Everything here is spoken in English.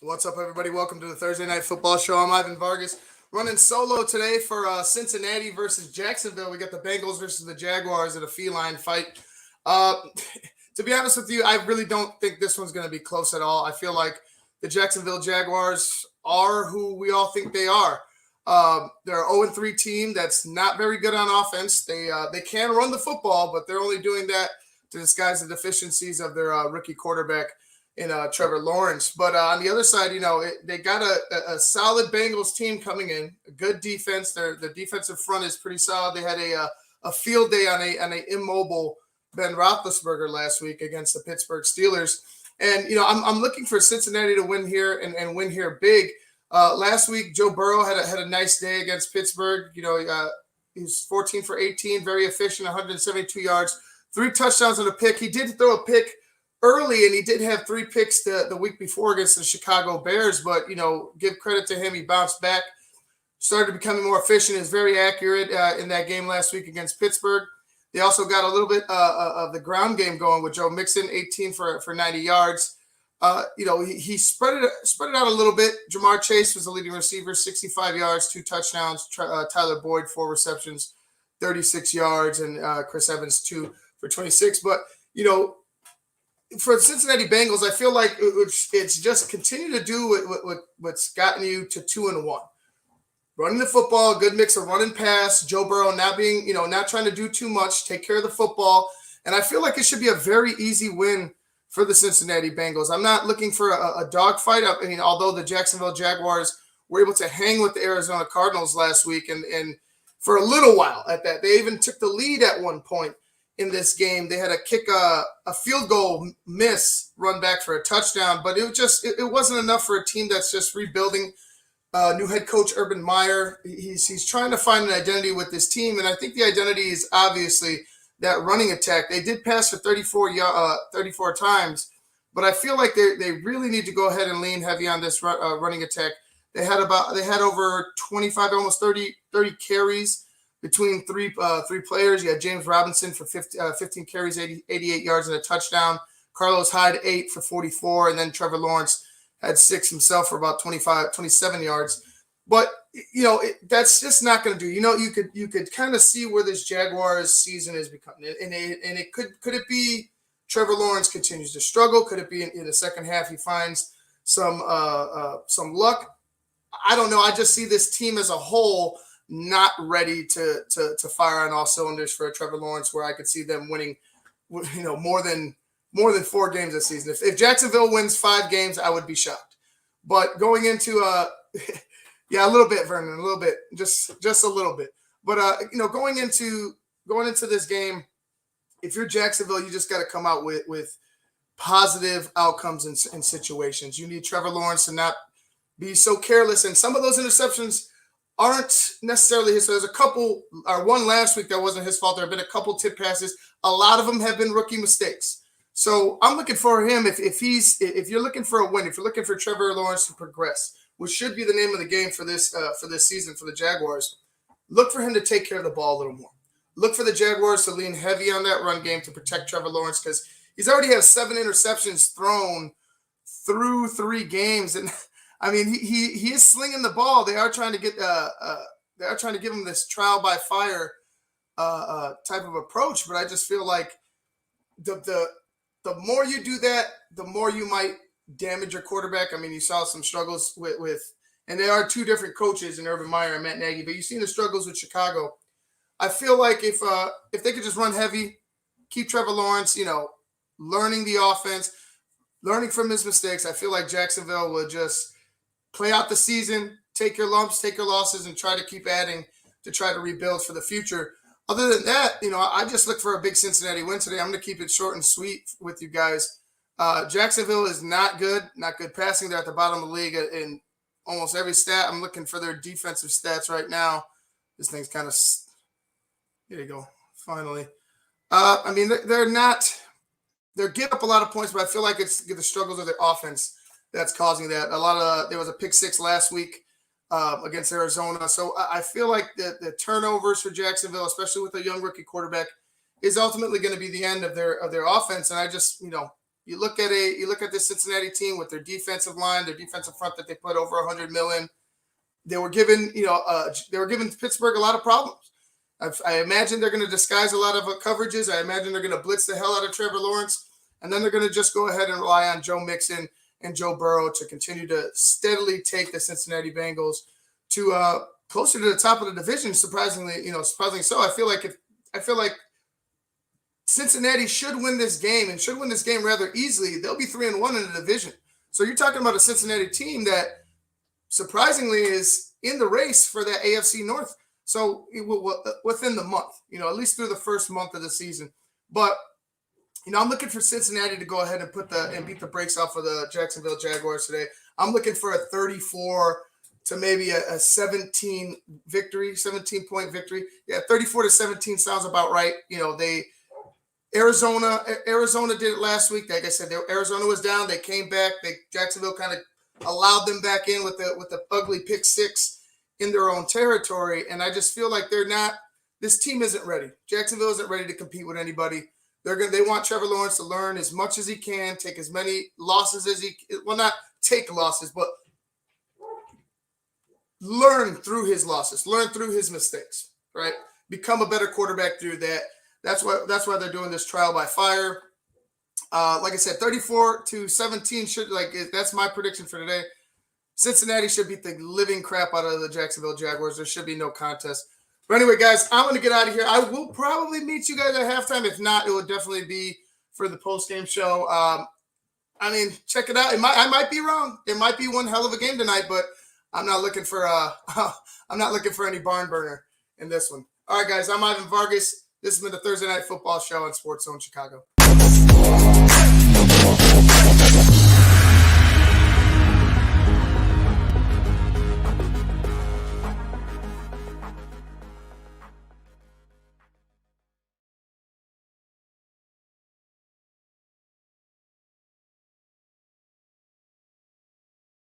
What's up, everybody? Welcome to the Thursday Night Football Show. I'm Ivan Vargas, running solo today for Cincinnati versus Jacksonville. We got the Bengals versus the Jaguars in a feline fight. Uh, to be honest with you, I really don't think this one's going to be close at all. I feel like the Jacksonville Jaguars are who we all think they are. They're an 0-3 team that's not very good on offense. They can run the football, but they're only doing that to disguise the deficiencies of their rookie quarterback in Trevor Lawrence. But on the other side, they got a solid Bengals team coming in, a good defense. The defensive front is pretty solid. They had a field day on a immobile Ben Roethlisberger last week against the Pittsburgh Steelers. And, I'm looking for Cincinnati to win here and win here big. Last week, Joe Burrow had a nice day against Pittsburgh. He was 14 for 18, very efficient, 172 yards, 3 touchdowns and a pick. He did throw a pick early, and he did have 3 picks the week before against the Chicago Bears, but, give credit to him. He bounced back, started becoming more efficient, is very accurate in that game last week against Pittsburgh. They also got a little bit of the ground game going with Joe Mixon, 18 for 90 yards. He spread it out a little bit. Jamar Chase was the leading receiver, 65 yards, 2 touchdowns. Tyler Boyd, 4 receptions, 36 yards, and Chris Evans, 2 for 26. But, for the Cincinnati Bengals, I feel like it's just continue to do what's gotten you to 2-1. Running the football, a good mix of run and pass. Joe Burrow not trying to do too much, take care of the football. And I feel like it should be a very easy win for the Cincinnati Bengals. I'm not looking for a dogfight. I mean, although the Jacksonville Jaguars were able to hang with the Arizona Cardinals last week and for a little while at that. They even took the lead at one point in this game. They had to kick a field goal miss, run back for a touchdown, but it wasn't enough for a team that's just rebuilding. New head coach Urban Meyer, he's trying to find an identity with this team, and I think the identity is obviously that running attack. They did pass for 34 times, but I feel like they really need to go ahead and lean heavy on this running attack. They had over 25, almost 30 carries between three players. You had James Robinson for 15 carries, 88 yards and a touchdown. Carlos Hyde, 8 for 44, and then Trevor Lawrence had 6 himself for about 27 yards. But, that's just not going to do. You could kind of see where this Jaguars season is becoming. And it could it be Trevor Lawrence continues to struggle? Could it be in the second half he finds some luck? I don't know. I just see this team as a whole not ready to fire on all cylinders for Trevor Lawrence, where I could see them winning, more than 4 games this season. If Jacksonville wins 5 games, I would be shocked. But going into yeah, a little bit, Vernon, a little bit, just a little bit. But going into this game, if you're Jacksonville, you just got to come out with positive outcomes in situations. You need Trevor Lawrence to not be so careless, and some of those interceptions aren't necessarily his. So there's a couple, or one last week that wasn't his fault. There have been a couple tip passes. A lot of them have been rookie mistakes. So I'm looking for him if you're looking for a win, if you're looking for Trevor Lawrence to progress, which should be the name of the game for this season for the Jaguars, look for him to take care of the ball a little more. Look for the Jaguars to lean heavy on that run game to protect Trevor Lawrence, because he's already had 7 interceptions thrown through 3 games, and I mean he is slinging the ball. They are trying to give him this trial by fire type of approach, but I just feel like the more you do that, the more you might damage your quarterback. I mean, you saw some struggles with and there are 2 different coaches in Urban Meyer and Matt Nagy, but you've seen the struggles with Chicago. I feel like if they could just run heavy, keep Trevor Lawrence, learning the offense, learning from his mistakes, I feel like Jacksonville will just play out the season, take your lumps, take your losses, and try to keep adding to try to rebuild for the future. Other than that, I just look for a big Cincinnati win today. I'm going to keep it short and sweet with you guys. Jacksonville is not good passing. They're at the bottom of the league in almost every stat. I'm looking for their defensive stats right now. This thing's kind of – here you go, finally. I mean, they're giving up a lot of points, but I feel like it's the struggles of their offense that's causing that. There was a pick 6 last week against Arizona. So I feel like the turnovers for Jacksonville, especially with a young rookie quarterback, is ultimately going to be the end of their offense. And I just, You look at this Cincinnati team with their defensive line, their defensive front that they put over $100 million. They were giving Pittsburgh a lot of problems. I imagine they're going to disguise a lot of coverages. I imagine they're going to blitz the hell out of Trevor Lawrence, and then they're going to just go ahead and rely on Joe Mixon and Joe Burrow to continue to steadily take the Cincinnati Bengals to closer to the top of the division. Surprisingly so. I feel like Cincinnati should win this game and should win this game rather easily. They'll be 3-1 in the division. So you're talking about a Cincinnati team that surprisingly is in the race for that AFC North. So within the month, at least through the first month of the season. But, I'm looking for Cincinnati to go ahead and beat the brakes off of the Jacksonville Jaguars today. I'm looking for a 34 to maybe a 17-point victory. Yeah, 34-17 sounds about right. Arizona did it last week. Like I said, Arizona was down. They came back. Jacksonville kind of allowed them back in with the ugly pick six in their own territory. And I just feel like this team isn't ready. Jacksonville isn't ready to compete with anybody. They want Trevor Lawrence to learn as much as he can, take as many losses as not take losses, but learn through his losses, learn through his mistakes, right? Become a better quarterback through that. That's why they're doing this trial by fire. Like I said, 34-17 that's my prediction for today. Cincinnati should beat the living crap out of the Jacksonville Jaguars. There should be no contest. But anyway, guys, I'm going to get out of here. I will probably meet you guys at halftime. If not, it will definitely be for the post-game show. Check it out. I might be wrong. It might be one hell of a game tonight, but I'm not looking for any barn burner in this one. All right, guys, I'm Ivan Vargas. This has been the Thursday Night Football Show on SportsZone Chicago.